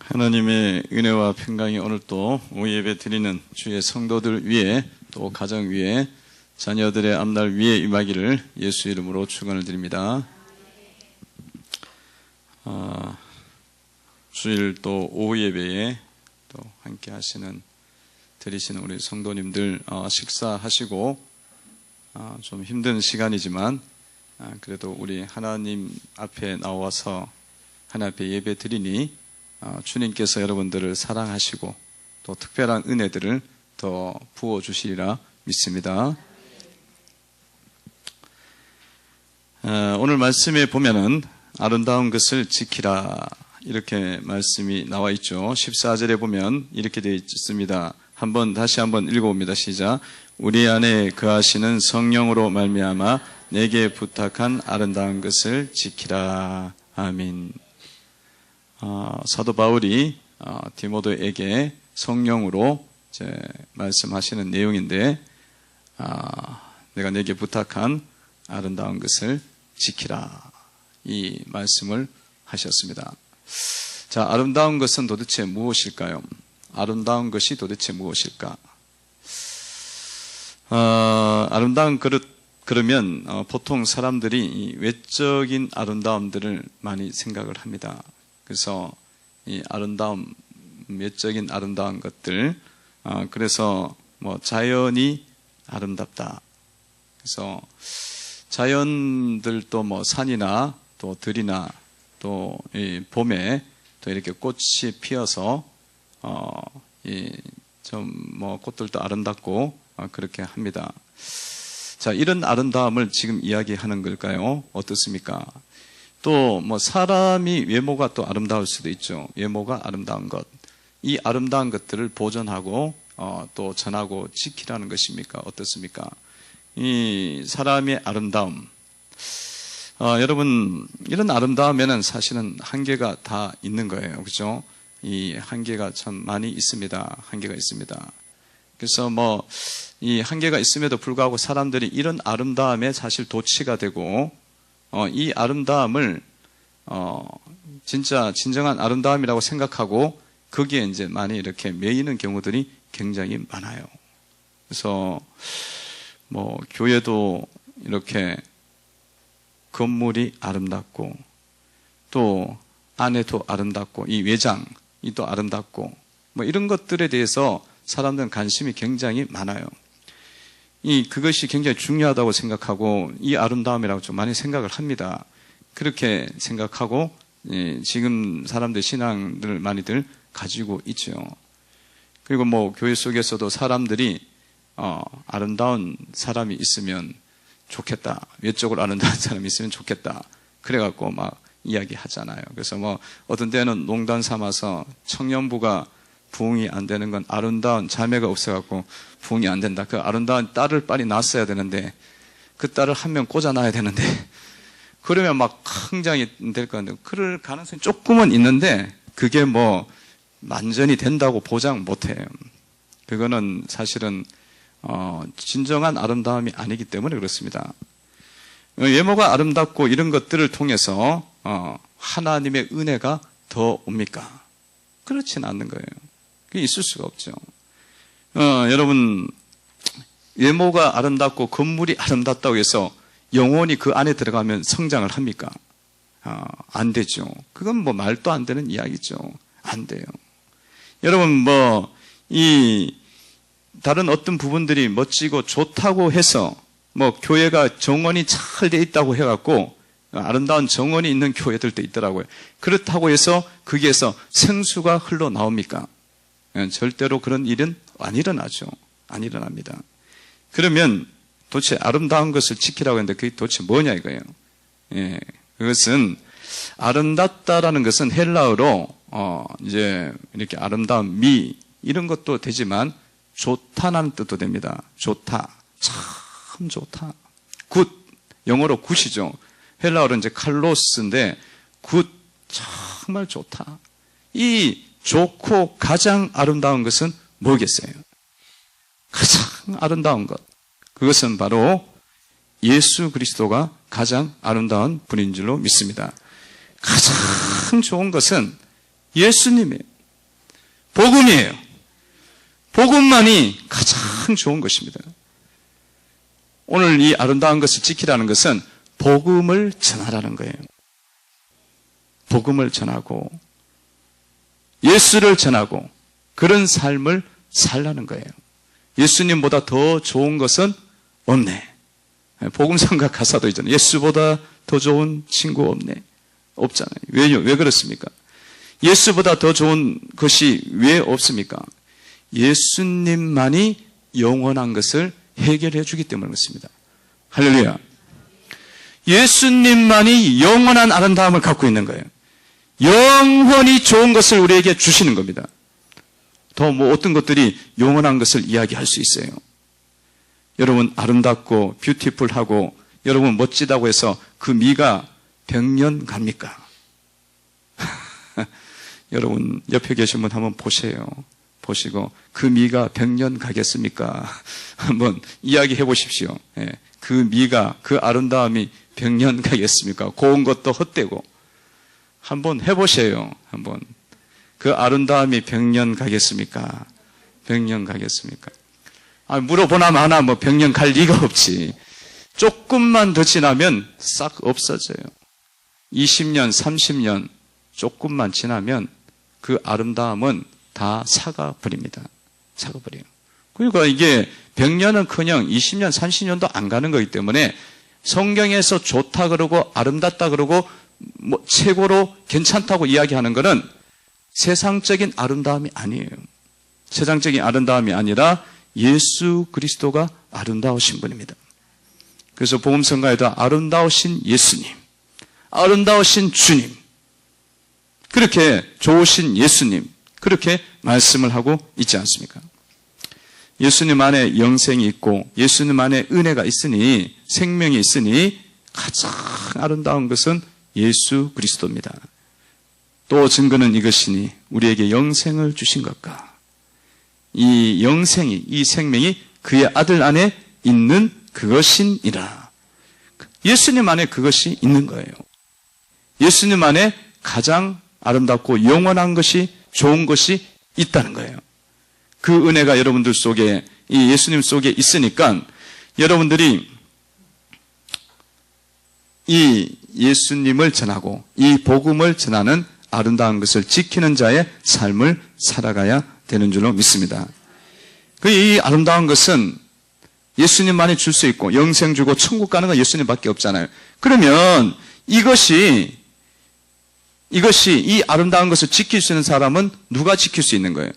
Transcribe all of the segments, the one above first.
하나님의 은혜와 평강이 오늘 또 오후 예배 드리는 주의 성도들 위에 또 가정 위에 자녀들의 앞날 위에 임하기를 예수 이름으로 축원을 드립니다. 주일 또 오후 예배에 또 함께 드리시는 우리 성도님들 식사하시고 좀 힘든 시간이지만 그래도 우리 하나님 앞에 나와서 하나님 앞에 예배 드리니 주님께서 여러분들을 사랑하시고 또 특별한 은혜들을 더 부어주시리라 믿습니다. 오늘 말씀에 보면은 아름다운 것을 지키라 이렇게 말씀이 나와 있죠. 14절에 보면 이렇게 되어 있습니다. 다시 한번 읽어봅니다. 시작. 우리 안에 거하시는 성령으로 말미암아 내게 부탁한 아름다운 것을 지키라. 아멘. 사도 바울이 디모데에게 성령으로 말씀하시는 내용인데 내가 내게 부탁한 아름다운 것을 지키라 이 말씀을 하셨습니다. 자, 아름다운 것은 도대체 무엇일까요? 아름다운 것이 도대체 무엇일까? 아름다운 그러면 보통 사람들이 외적인 아름다움들을 많이 생각을 합니다. 그래서 이 아름다움, 외적인 아름다운 것들, 그래서 자연이 아름답다. 그래서 자연들도 산이나 또 들이나 또 이 봄에 또 이렇게 꽃이 피어서 꽃들도 아름답고 그렇게 합니다. 자, 이런 아름다움을 지금 이야기하는 걸까요? 어떻습니까? 또 사람이 외모가 또 아름다울 수도 있죠. 외모가 아름다운 것, 이 아름다운 것들을 보존하고 또 전하고 지키라는 것입니까? 어떻습니까? 이 사람의 아름다움, 여러분 이런 아름다움에는 사실은 한계가 다 있는 거예요, 그렇죠? 이 한계가 참 많이 있습니다. 한계가 있습니다. 그래서 이 한계가 있음에도 불구하고 사람들이 이런 아름다움에 사실 도취가 되고 이 아름다움을 진정한 아름다움이라고 생각하고 거기에 이제 많이 이렇게 매이는 경우들이 굉장히 많아요. 그래서 교회도 이렇게 건물이 아름답고 또 안에도 아름답고 이 외장이 또 아름답고 이런 것들에 대해서 사람들은 관심이 굉장히 많아요. 그것이 굉장히 중요하다고 생각하고 이 아름다움이라고 좀 많이 생각을 합니다. 그렇게 생각하고 지금 사람들 신앙들을 많이들 가지고 있죠. 그리고 교회 속에서도 사람들이 아름다운 사람이 있으면 좋겠다. 외적으로 아름다운 사람이 있으면 좋겠다. 그래갖고 막 이야기하잖아요. 그래서 어떤 때는 농담 삼아서 청년부가 부흥이 안 되는 건 아름다운 자매가 없어갖고 부흥이 안 된다. 그 아름다운 딸을 빨리 낳았어야 되는데 그 딸을 한 명 꽂아놔야 되는데 그러면 막 흥장이 될 것 같은데 그럴 가능성이 조금은 있는데 그게 완전히 된다고 보장 못해요. 그거는 사실은 진정한 아름다움이 아니기 때문에 그렇습니다. 외모가 아름답고 이런 것들을 통해서 하나님의 은혜가 더 옵니까? 그렇지는 않는 거예요. 그게 있을 수가 없죠. 여러분 외모가 아름답고 건물이 아름답다고 해서 영혼이 그 안에 들어가면 성장을 합니까? 안 되죠. 그건 말도 안 되는 이야기죠. 안 돼요. 여러분 다른 어떤 부분들이 멋지고 좋다고 해서 교회가 정원이 잘 돼 있다고 해갖고 아름다운 정원이 있는 교회들도 있더라고요. 그렇다고 해서 거기에서 생수가 흘러나옵니까? 절대로 그런 일은 안 일어나죠. 안 일어납니다. 그러면 도대체 아름다운 것을 지키라고 했는데 그게 도대체 뭐냐 이거예요. 그것은 아름답다라는 것은 헬라어로 이제 이렇게 아름다운 미 이런 것도 되지만 좋다라는 뜻도 됩니다. 좋다. 참 좋다. 굿. 영어로 굿이죠. 헬라어로 이제 칼로스인데 굿. 정말 좋다. 이 좋고 가장 아름다운 것은 뭐겠어요? 가장 아름다운 것. 그것은 바로 예수 그리스도가 가장 아름다운 분인 줄로 믿습니다. 가장 좋은 것은 예수님이에요. 복음이에요. 복음만이 가장 좋은 것입니다. 오늘 이 아름다운 것을 지키라는 것은 복음을 전하라는 거예요. 복음을 전하고 예수를 전하고 그런 삶을 살라는 거예요. 예수님보다 더 좋은 것은 없네. 복음성가 가사도 있잖아요. 예수보다 더 좋은 친구 없네. 없잖아요. 왜요? 왜 그렇습니까? 예수보다 더 좋은 것이 왜 없습니까? 예수님만이 영원한 것을 해결해 주기 때문에 그렇습니다. 할렐루야. 예수님만이 영원한 아름다움을 갖고 있는 거예요. 영원히 좋은 것을 우리에게 주시는 겁니다. 더 뭐 어떤 것들이 영원한 것을 이야기할 수 있어요. 여러분 아름답고 뷰티풀하고 여러분 멋지다고 해서 그 미가 100년 갑니까? 여러분 옆에 계신 분 한번 보세요. 보시고 그 미가 100년 가겠습니까? 한번 이야기해 보십시오. 그 미가 그 아름다움이 100년 가겠습니까? 고운 것도 헛되고 한번 해보세요. 한번 그 아름다움이 100년 가겠습니까? 100년 가겠습니까? 물어보나 마나 100년 갈 리가 없지. 조금만 더 지나면 싹 없어져요. 20년, 30년 조금만 지나면 그 아름다움은 다 사가버립니다. 사가버려요. 그러니까 이게 100년은커녕 20년, 30년도 안 가는 거기 때문에 성경에서 좋다 그러고 아름답다 그러고 최고로 괜찮다고 이야기하는 것은 세상적인 아름다움이 아니에요. 세상적인 아름다움이 아니라 예수 그리스도가 아름다우신 분입니다. 그래서 복음성가에도 아름다우신 예수님, 아름다우신 주님, 그렇게 좋으신 예수님, 그렇게 말씀을 하고 있지 않습니까? 예수님 안에 영생이 있고 예수님 안에 은혜가 있으니 생명이 있으니 가장 아름다운 것은 예수 그리스도입니다. 또 증거는 이것이니 우리에게 영생을 주신 것과 이 영생이, 이 생명이 그의 아들 안에 있는 그것이니라. 예수님 안에 그것이 있는 거예요. 예수님 안에 가장 아름답고 영원한 것이, 좋은 것이 있다는 거예요. 그 은혜가 여러분들 속에, 이 예수님 속에 있으니까 여러분들이 이 예수님을 전하고 이 복음을 전하는 아름다운 것을 지키는 자의 삶을 살아가야 되는 줄로 믿습니다. 이 아름다운 것은 예수님만이 줄 수 있고 영생 주고 천국 가는 건 예수님밖에 없잖아요. 그러면 이것이 이 아름다운 것을 지킬 수 있는 사람은 누가 지킬 수 있는 거예요?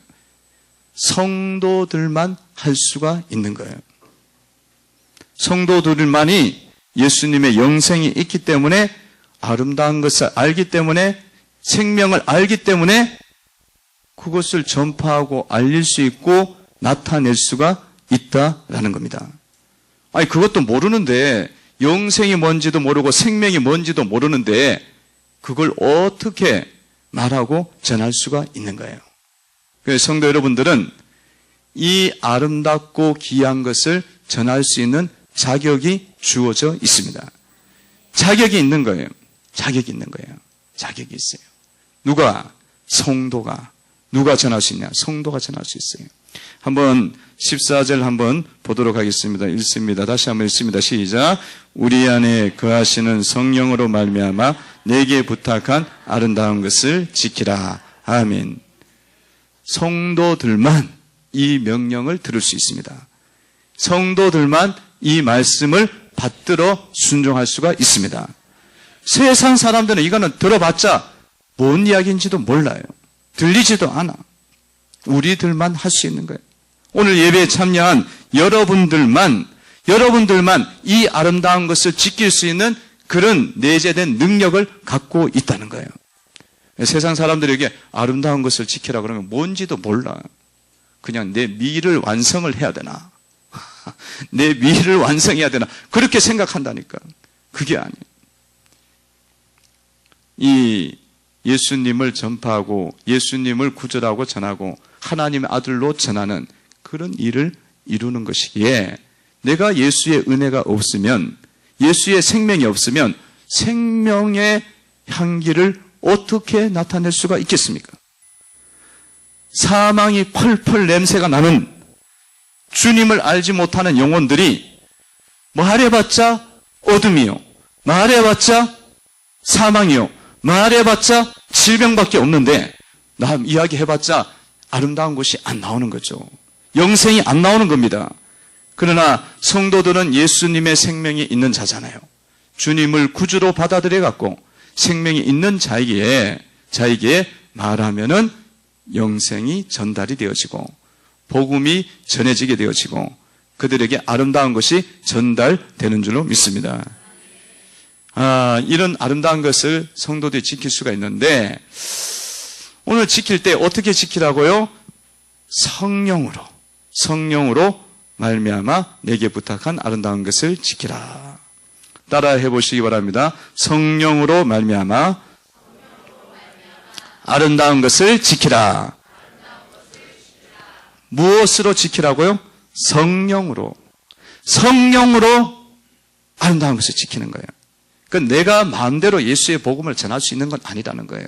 성도들만 할 수가 있는 거예요. 성도들만이 예수님의 영생이 있기 때문에 아름다운 것을 알기 때문에 생명을 알기 때문에 그것을 전파하고 알릴 수 있고 나타낼 수가 있다라는 겁니다. 그것도 모르는데 영생이 뭔지도 모르고 생명이 뭔지도 모르는데 그걸 어떻게 말하고 전할 수가 있는 거예요. 그래서 성도 여러분들은 이 아름답고 귀한 것을 전할 수 있는 자격이 주어져 있습니다. 자격이 있는 거예요. 자격이 있는 거예요. 자격이 있어요. 누가? 성도가. 누가 전할 수 있냐? 성도가 전할 수 있어요. 한번 14절 한번 보도록 하겠습니다. 읽습니다. 다시 한번 읽습니다. 시작. 우리 안에 거하시는 성령으로 말미암아 내게 부탁한 아름다운 것을 지키라. 아멘. 성도들만 이 명령을 들을 수 있습니다. 성도들만 이 말씀을 받들어 순종할 수가 있습니다. 세상 사람들은 이거는 들어봤자 뭔 이야기인지도 몰라요. 들리지도 않아. 우리들만 할 수 있는 거예요. 오늘 예배에 참여한 여러분들만 이 아름다운 것을 지킬 수 있는 그런 내재된 능력을 갖고 있다는 거예요. 세상 사람들에게 아름다운 것을 지키라 그러면 뭔지도 몰라. 그냥 내 미를 완성을 해야 되나? 내 미를 완성해야 되나? 그렇게 생각한다니까. 그게 아니에요. 이 예수님을 전파하고 예수님을 구절하고 전하고 하나님의 아들로 전하는 그런 일을 이루는 것이기에 내가 예수의 은혜가 없으면, 예수의 생명이 없으면 생명의 향기를 어떻게 나타낼 수가 있겠습니까? 사망이 펄펄 냄새가 나는 주님을 알지 못하는 영혼들이 말해봤자 어둠이요, 말해봤자 사망이요, 말해봤자 질병밖에 없는데 남 이야기해봤자 아름다운 것이 안 나오는 거죠. 영생이 안 나오는 겁니다. 그러나 성도들은 예수님의 생명이 있는 자잖아요. 주님을 구주로 받아들여 갖고 생명이 있는 자에게 말하면은 영생이 전달이 되어지고 복음이 전해지게 되어지고 그들에게 아름다운 것이 전달되는 줄로 믿습니다. 이런 아름다운 것을 성도들이 지킬 수가 있는데 오늘 지킬 때 어떻게 지키라고요? 성령으로 말미암아 내게 부탁한 아름다운 것을 지키라. 따라해 보시기 바랍니다. 성령으로 말미암아 아름다운 것을 지키라. 무엇으로 지키라고요? 성령으로 아름다운 것을 지키는 거예요. 그러니까 내가 마음대로 예수의 복음을 전할 수 있는 건 아니라는 거예요.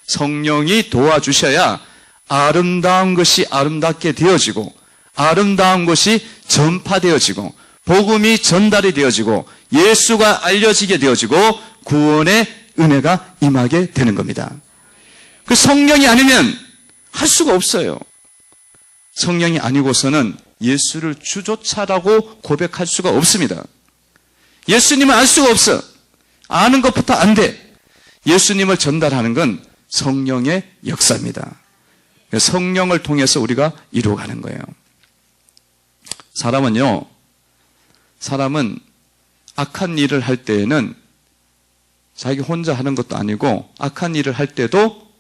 성령이 도와주셔야 아름다운 것이 아름답게 되어지고 아름다운 것이 전파되어지고 복음이 전달이 되어지고 예수가 알려지게 되어지고 구원의 은혜가 임하게 되는 겁니다. 그 성령이 아니면 할 수가 없어요. 성령이 아니고서는 예수를 주조차라고 고백할 수가 없습니다. 예수님을 알 수가 없어. 아는 것부터 안 돼. 예수님을 전달하는 건 성령의 역사입니다. 성령을 통해서 우리가 이루어가는 거예요. 사람은 악한 일을 할 때에는 자기 혼자 하는 것도 아니고 악한 일을 할 때도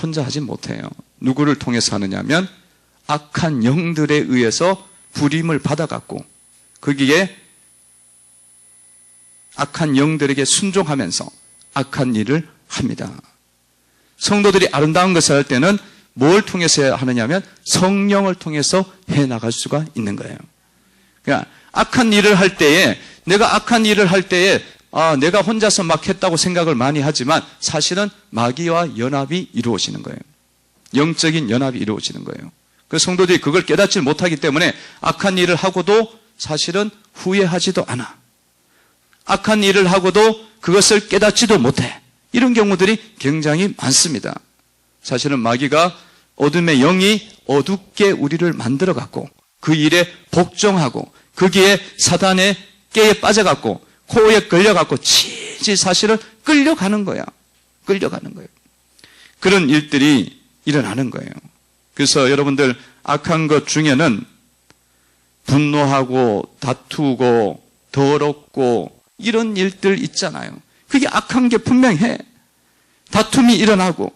혼자 하지 못해요. 누구를 통해서 하느냐면 악한 영들에 의해서 부림을 받아갖고 거기에 악한 영들에게 순종하면서 악한 일을 합니다. 성도들이 아름다운 것을 할 때는 뭘 통해서 하느냐면 성령을 통해서 해나갈 수가 있는 거예요. 그러니까 악한 일을 할 때에 내가 내가 혼자서 막 했다고 생각을 많이 하지만 사실은 마귀와 연합이 이루어지는 거예요. 영적인 연합이 이루어지는 거예요. 그 성도들이 그걸 깨닫지 못하기 때문에 악한 일을 하고도 사실은 후회하지도 않아. 악한 일을 하고도 그것을 깨닫지도 못해. 이런 경우들이 굉장히 많습니다. 사실은 마귀가 어둠의 영이 어둡게 우리를 만들어갖고 그 일에 복종하고 거기에 사단의 깨에 빠져갖고 코에 걸려갖고 사실은 끌려가는 거야. 그런 일들이 일어나는 거예요. 그래서 여러분들 악한 것 중에는 분노하고 다투고 더럽고 이런 일들 있잖아요. 그게 악한 게 분명해. 다툼이 일어나고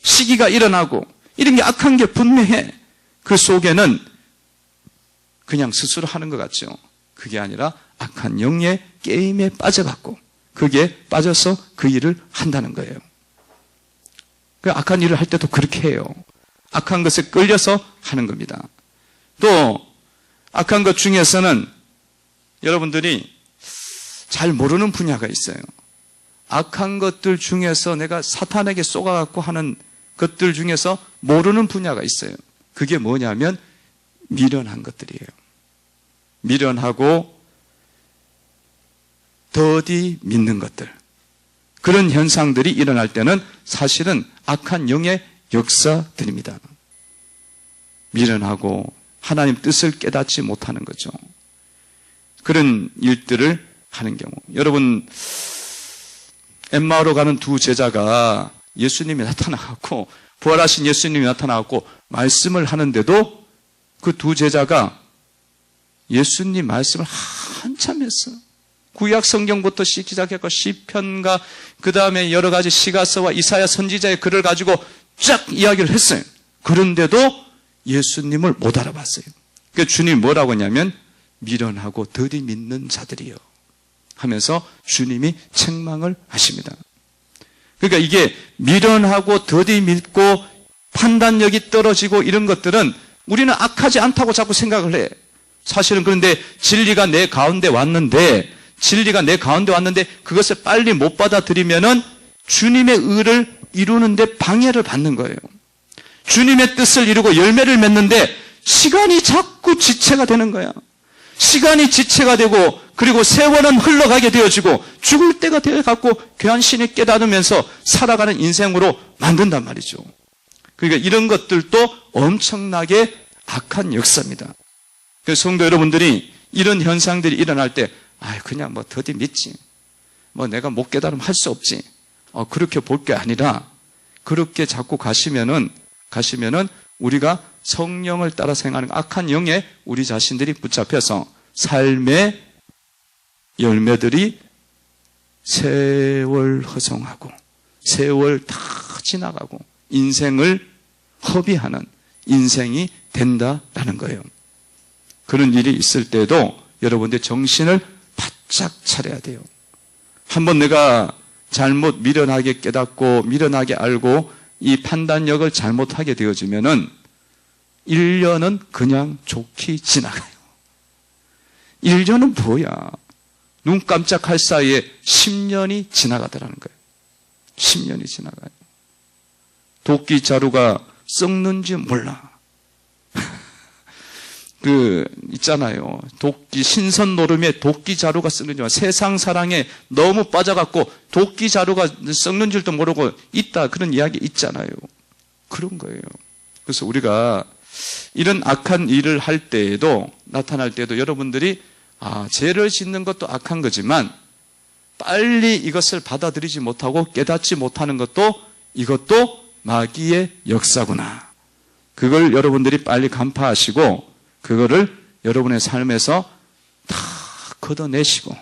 시기가 일어나고 이런 게 악한 게 분명해. 그 속에는 그냥 스스로 하는 것 같죠. 그게 아니라 악한 영의 게임에 빠져갖고 거기에 빠져서 그 일을 한다는 거예요. 그 악한 일을 할 때도 그렇게 해요. 악한 것에 끌려서 하는 겁니다. 또 악한 것 중에서는 여러분들이 잘 모르는 분야가 있어요. 악한 것들 중에서 내가 사탄에게 쏘가갖고 하는 것들 중에서 모르는 분야가 있어요. 그게 뭐냐면 미련한 것들이에요. 미련하고 더디 믿는 것들. 그런 현상들이 일어날 때는 사실은 악한 영의 역사들입니다. 미련하고 하나님 뜻을 깨닫지 못하는 거죠. 그런 일들을 하는 경우. 여러분, 엠마오로 가는 두 제자가 예수님이 나타나갖고 부활하신 예수님이 나타나갖고 말씀을 하는데도 그 두 제자가 예수님 말씀을 한참 했어. 구약 성경부터 시작했고 시편과 그 다음에 여러 가지 시가서와 이사야 선지자의 글을 가지고 쫙 이야기를 했어요. 그런데도 예수님을 못 알아봤어요. 그러니까 주님이 뭐라고 하냐면 미련하고 더디 믿는 자들이요 하면서 주님이 책망을 하십니다. 그러니까 이게 미련하고 더디 믿고 판단력이 떨어지고 이런 것들은 우리는 악하지 않다고 자꾸 생각을 해. 사실은 그런데 진리가 내 가운데 왔는데 그것을 빨리 못 받아들이면은 주님의 의를 이루는데 방해를 받는 거예요. 주님의 뜻을 이루고 열매를 맺는데 시간이 자꾸 지체가 되는 거야. 시간이 지체가 되고 그리고 세월은 흘러가게 되어지고 죽을 때가 되어갖고 괜신이 깨달으면서 살아가는 인생으로 만든단 말이죠. 그러니까 이런 것들도 엄청나게 악한 역사입니다. 그래서 성도 여러분들이 이런 현상들이 일어날 때 그냥 뭐 더디 믿지. 뭐 내가 못 깨달으면 할 수 없지. 그렇게 볼 게 아니라 그렇게 자꾸 가시면은 우리가 성령을 따라 생각하는 악한 영에 우리 자신들이 붙잡혀서 삶의 열매들이 세월 허송하고 세월 다 지나가고 인생을 허비하는 인생이 된다라는 거예요. 그런 일이 있을 때도 여러분들 정신을 바짝 차려야 돼요. 한번 내가 잘못 미련하게 깨닫고 미련하게 알고 이 판단력을 잘못하게 되어지면은 1년은 그냥 좋게 지나가요. 1년은 뭐야? 눈 깜짝할 사이에 10년이 지나가더라는 거예요. 10년이 지나가요. 도끼 자루가 썩는지 몰라. 있잖아요. 신선 노름에 도끼 자루가 썩는 줄, 세상 사랑에 너무 빠져갖고 도끼 자루가 썩는 줄도 모르고 있다. 그런 이야기 있잖아요. 그런 거예요. 그래서 우리가 이런 악한 일을 할 때에도, 나타날 때에도 여러분들이, 죄를 짓는 것도 악한 거지만, 빨리 이것을 받아들이지 못하고 깨닫지 못하는 것도 이것도 마귀의 역사구나. 그걸 여러분들이 빨리 간파하시고, 그거를 여러분의 삶에서 다 걷어내시고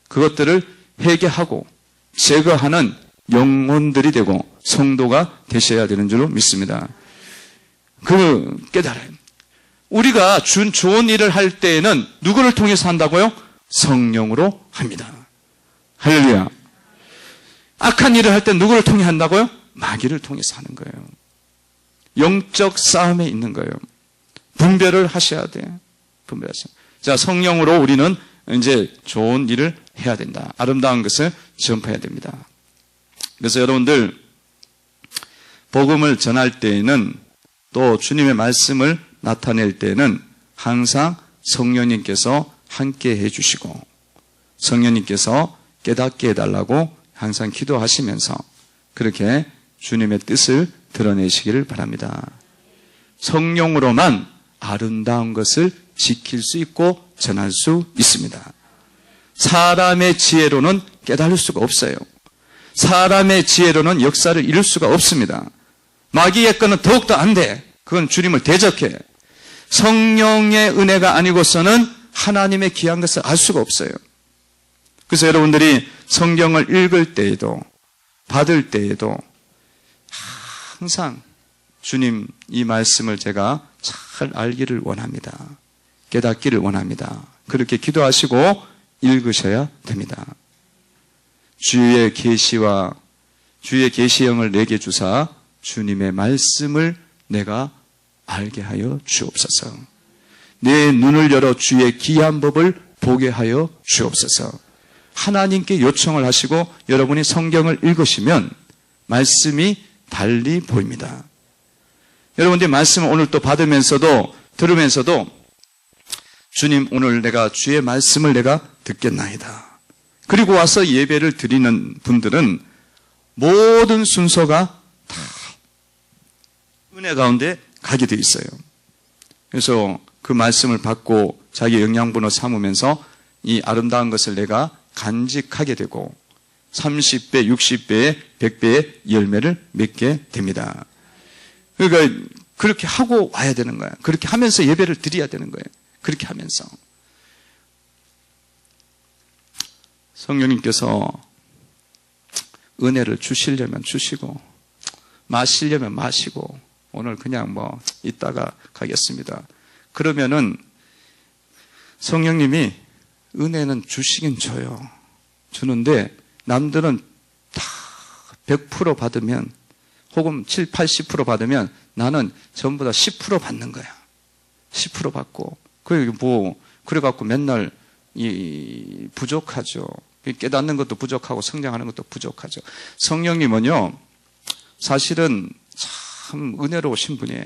그것들을 회개하고 제거하는 영혼들이 되고 성도가 되셔야 되는 줄로 믿습니다. 깨달아요. 우리가 좋은 일을 할 때에는 누구를 통해서 한다고요? 성령으로 합니다. 할렐루야. 악한 일을 할 때 누구를 통해 한다고요? 마귀를 통해서 하는 거예요. 영적 싸움에 있는 거예요. 분별을 하셔야 돼. 분별하셔야 돼. 자, 성령으로 우리는 이제 좋은 일을 해야 된다. 아름다운 것을 전파해야 됩니다. 그래서 여러분들, 복음을 전할 때에는 또 주님의 말씀을 나타낼 때는 항상 성령님께서 함께 해주시고 성령님께서 깨닫게 해달라고 항상 기도하시면서 그렇게 주님의 뜻을 드러내시기를 바랍니다. 성령으로만 아름다운 것을 지킬 수 있고 전할 수 있습니다. 사람의 지혜로는 깨달을 수가 없어요. 사람의 지혜로는 역사를 이룰 수가 없습니다. 마귀의 거는 더욱더 안 돼. 그건 주님을 대적해. 성령의 은혜가 아니고서는 하나님의 귀한 것을 알 수가 없어요. 그래서 여러분들이 성경을 읽을 때에도 받을 때에도 항상 주님 이 말씀을 제가 잘 알기를 원합니다. 깨닫기를 원합니다. 그렇게 기도하시고 읽으셔야 됩니다. 주의 계시와 주의 계시형을 내게 주사 주님의 말씀을 내가 알게 하여 주옵소서. 내 눈을 열어 주의 귀한 법을 보게 하여 주옵소서. 하나님께 요청을 하시고 여러분이 성경을 읽으시면 말씀이 달리 보입니다. 여러분들이 말씀을 오늘 또 받으면서도 들으면서도 주님 오늘 내가 주의 말씀을 내가 듣겠나이다. 그리고 와서 예배를 드리는 분들은 모든 순서가 다 은혜 가운데 가게 돼 있어요. 그래서 그 말씀을 받고 자기 영양분을 삼으면서 이 아름다운 것을 내가 간직하게 되고 30배, 60배의 100배의 열매를 맺게 됩니다. 그러니까 그렇게 하고 와야 되는 거야. 그렇게 하면서 예배를 드려야 되는 거예요. 그렇게 하면서 성령님께서 은혜를 주시려면 주시고 마시려면 마시고 오늘 그냥 뭐 이따가 가겠습니다. 그러면은 성령님이 은혜는 주시긴 줘요. 주는데 남들은 다 100% 받으면 혹은 7, 80% 받으면 나는 전부 다 10% 받는 거야. 10% 받고 그래갖고 맨날 부족하죠. 깨닫는 것도 부족하고 성장하는 것도 부족하죠. 성령님은요, 사실은 참 은혜로우신 분이에요.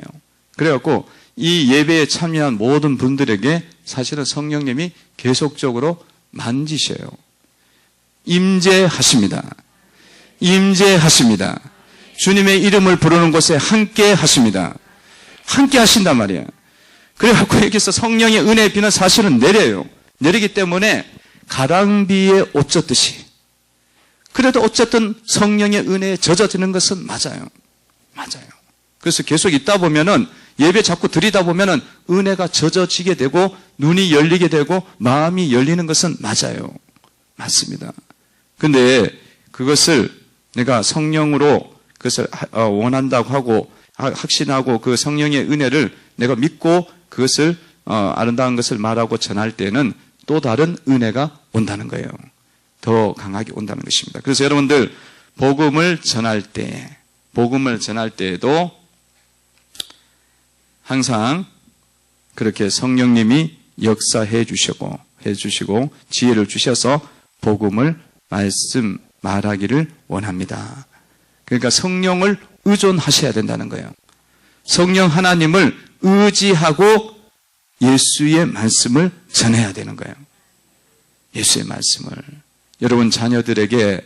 그래갖고 이 예배에 참여한 모든 분들에게 사실은 성령님이 계속적으로 만지셔요. 임재하십니다. 임재하십니다. 주님의 이름을 부르는 곳에 함께 하십니다. 함께 하신단 말이에요. 그래갖고 여기서 성령의 은혜의 비는 사실은 내려요. 내리기 때문에 가랑비에 옷 젖듯이. 그래도 어쨌든 성령의 은혜에 젖어드는 것은 맞아요. 맞아요. 그래서 계속 있다 보면은 예배 자꾸 드리다 보면은 은혜가 젖어지게 되고 눈이 열리게 되고 마음이 열리는 것은 맞아요. 맞습니다. 근데 그것을 내가 성령으로 그것을 원한다고 하고 확신하고 그 성령의 은혜를 내가 믿고 그것을 아름다운 것을 말하고 전할 때는 또 다른 은혜가 온다는 거예요. 더 강하게 온다는 것입니다. 그래서 여러분들 복음을 전할 때에도 항상 그렇게 성령님이 역사해 주시고 지혜를 주셔서 복음을 말하기를 원합니다. 그러니까 성령을 의존하셔야 된다는 거예요. 성령 하나님을 의지하고 예수의 말씀을 전해야 되는 거예요. 예수의 말씀을. 여러분 자녀들에게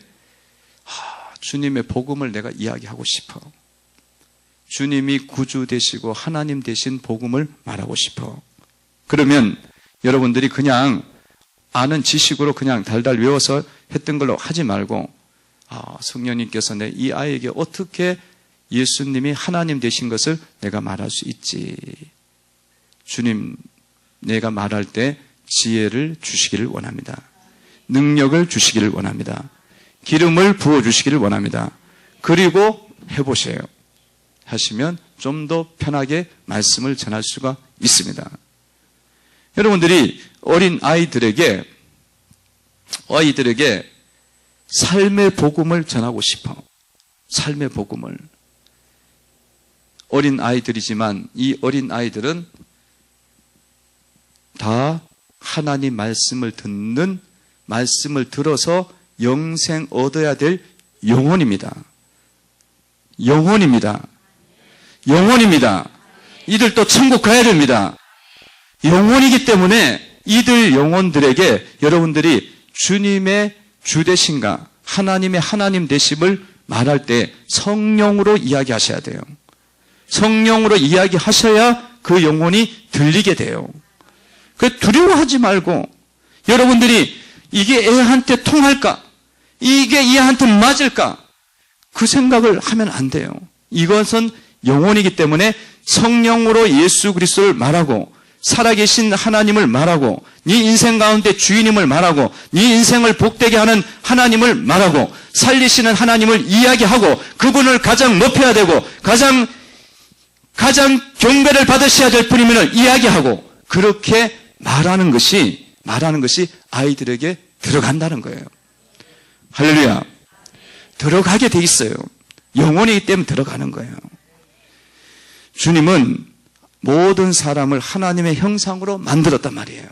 주님의 복음을 내가 이야기하고 싶어. 주님이 구주 되시고 하나님 되신 복음을 말하고 싶어. 그러면 여러분들이 그냥 아는 지식으로 그냥 달달 외워서 했던 걸로 하지 말고 성령님께서 이 아이에게 어떻게 예수님이 하나님 되신 것을 내가 말할 수 있지. 주님, 내가 말할 때 지혜를 주시기를 원합니다. 능력을 주시기를 원합니다. 기름을 부어주시기를 원합니다. 그리고 해보세요. 하시면 좀 더 편하게 말씀을 전할 수가 있습니다. 여러분들이 어린 아이들에게 삶의 복음을 전하고 싶어. 삶의 복음을. 어린 아이들이지만 이 어린 아이들은 다 하나님 말씀을 들어서 영생 얻어야 될 영혼입니다. 영혼입니다. 이들도 천국 가야 됩니다. 영혼이기 때문에 이들 영혼들에게 여러분들이 주님의 주 되신가 하나님의 하나님 되심을 말할 때 성령으로 이야기하셔야 돼요. 성령으로 이야기하셔야 그 영혼이 들리게 돼요. 그 두려워하지 말고 여러분들이 이게 애한테 통할까? 이게 얘한테 맞을까? 그 생각을 하면 안 돼요. 이것은 영혼이기 때문에 성령으로 예수 그리스도를 말하고 살아계신 하나님을 말하고 네 인생 가운데 주인임을 말하고 네 인생을 복되게 하는 하나님을 말하고 살리시는 하나님을 이야기하고 그분을 가장 높여야 되고 가장 경배를 받으셔야 될 분이면 이야기하고 그렇게 말하는 것이 아이들에게 들어간다는 거예요. 할렐루야. 들어가게 돼 있어요. 영혼이기 때문에 들어가는 거예요. 주님은 모든 사람을 하나님의 형상으로 만들었단 말이에요.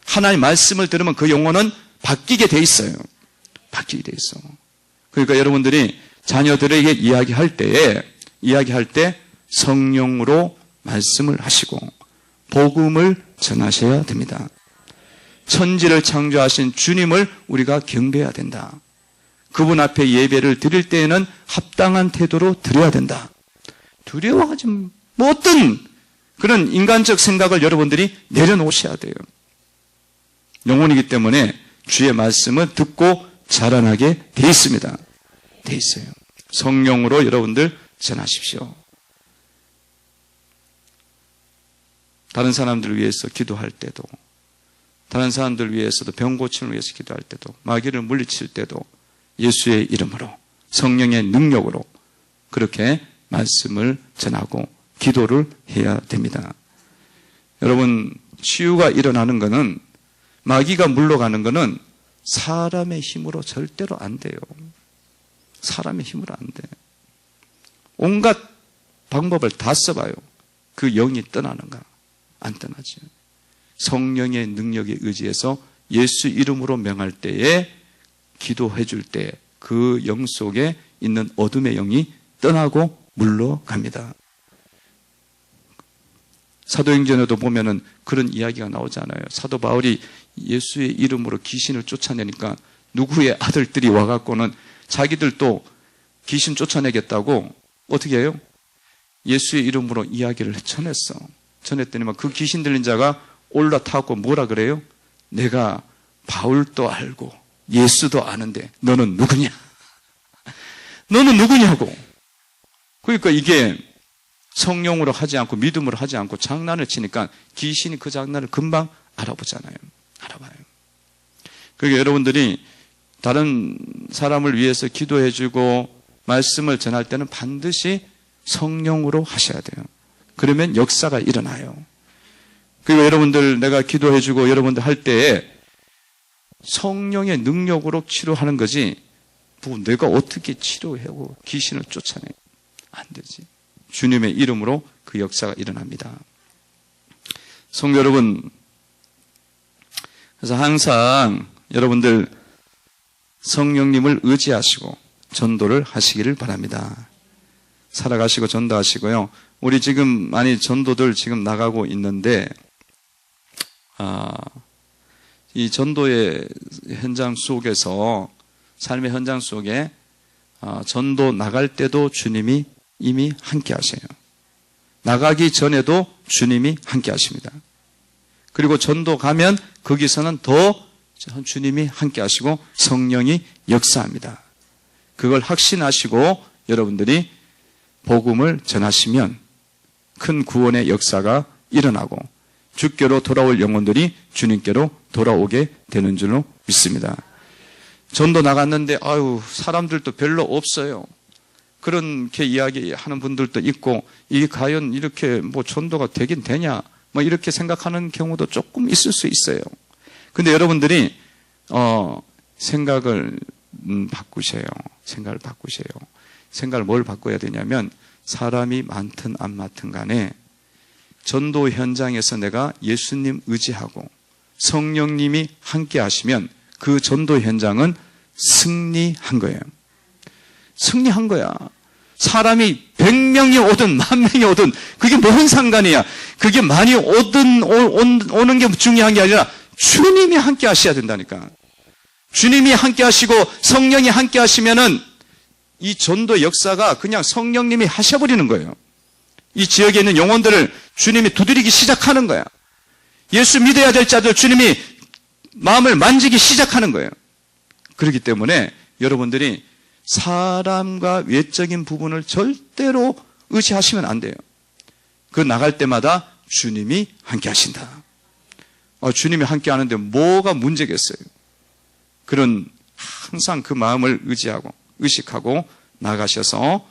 하나님의 말씀을 들으면 그 영혼은 바뀌게 돼 있어요. 바뀌게 돼 있어. 그러니까 여러분들이 자녀들에게 이야기할 때 성령으로 말씀을 하시고 복음을 전하셔야 됩니다. 천지를 창조하신 주님을 우리가 경배해야 된다. 그분 앞에 예배를 드릴 때에는 합당한 태도로 드려야 된다. 두려워하지 어떤 그런 인간적 생각을 여러분들이 내려놓으셔야 돼요. 영혼이기 때문에 주의 말씀을 듣고 자라나게 돼 있습니다. 돼 있어요. 성령으로 여러분들 전하십시오. 다른 사람들을 위해서 기도할 때도 다른 사람들을 위해서도 병 고침을 위해서 기도할 때도 마귀를 물리칠 때도 예수의 이름으로 성령의 능력으로 그렇게 말씀을 전하고 기도를 해야 됩니다. 여러분 치유가 일어나는 것은 마귀가 물러가는 것은 사람의 힘으로 절대로 안 돼요. 사람의 힘으로 안 돼. 온갖 방법을 다 써봐요. 그 영이 떠나는가? 안 떠나죠. 성령의 능력에 의지해서 예수 이름으로 명할 때에 기도해 줄 때 그 영 속에 있는 어둠의 영이 떠나고 물러갑니다. 사도행전에도 보면은 그런 이야기가 나오잖아요. 사도 바울이 예수의 이름으로 귀신을 쫓아내니까 누구의 아들들이 와갖고는 자기들도 귀신 쫓아내겠다고 어떻게 해요? 예수의 이름으로 이야기를 전했어. 전했더니만 그 귀신 들린 자가 올라타고 뭐라 그래요? 내가 바울도 알고 예수도 아는데 너는 누구냐? 너는 누구냐고. 그러니까 이게 성령으로 하지 않고 믿음으로 하지 않고 장난을 치니까 귀신이 그 장난을 금방 알아보잖아요. 알아봐요. 그러니까 여러분들이 다른 사람을 위해서 기도해주고 말씀을 전할 때는 반드시 성령으로 하셔야 돼요. 그러면 역사가 일어나요. 그리고 여러분들 내가 기도해주고 여러분들 할 때에 성령의 능력으로 치료하는 거지 내가 어떻게 치료하고 귀신을 쫓아내? 안 되지. 주님의 이름으로 그 역사가 일어납니다. 성도 여러분, 그래서 항상 여러분들 성령님을 의지하시고 전도를 하시기를 바랍니다. 살아가시고 전도하시고요. 우리 지금 많이 전도들 지금 나가고 있는데 이 전도의 현장 속에서 삶의 현장 속에 전도 나갈 때도 주님이 이미 함께 하세요. 나가기 전에도 주님이 함께 하십니다. 그리고 전도 가면 거기서는 더 주님이 함께 하시고 성령이 역사합니다. 그걸 확신하시고 여러분들이 복음을 전하시면 큰 구원의 역사가 일어나고 주께로 돌아올 영혼들이 주님께로 돌아오게 되는 줄로 믿습니다. 전도 나갔는데 사람들도 별로 없어요. 그렇게 이야기하는 분들도 있고 이게 과연 이렇게 전도가 되긴 되냐 이렇게 생각하는 경우도 조금 있을 수 있어요. 근데 여러분들이 생각을 바꾸세요. 생각을 뭘 바꿔야 되냐면 사람이 많든 안 많든 간에 전도 현장에서 내가 예수님 의지하고 성령님이 함께 하시면 그 전도 현장은 승리한 거예요. 승리한 거야. 사람이 100명이 오든 10,000명이 오든 그게 뭔 상관이야. 그게 많이 오는 게 중요한 게 아니라 주님이 함께 하셔야 된다니까. 주님이 함께 하시고 성령이 함께 하시면은 이 전도 역사가 그냥 성령님이 하셔버리는 거예요. 이 지역에 있는 영혼들을 주님이 두드리기 시작하는 거야. 예수 믿어야 될 자들 주님이 마음을 만지기 시작하는 거예요. 그렇기 때문에 여러분들이 사람과 외적인 부분을 절대로 의지하시면 안 돼요. 그 나갈 때마다 주님이 함께 하신다. 주님이 함께 하는데 뭐가 문제겠어요? 그런 항상 그 마음을 의식하고 나가셔서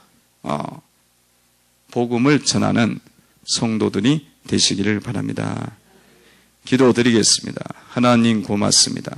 복음을 전하는 성도들이 되시기를 바랍니다. 기도드리겠습니다. 하나님 고맙습니다.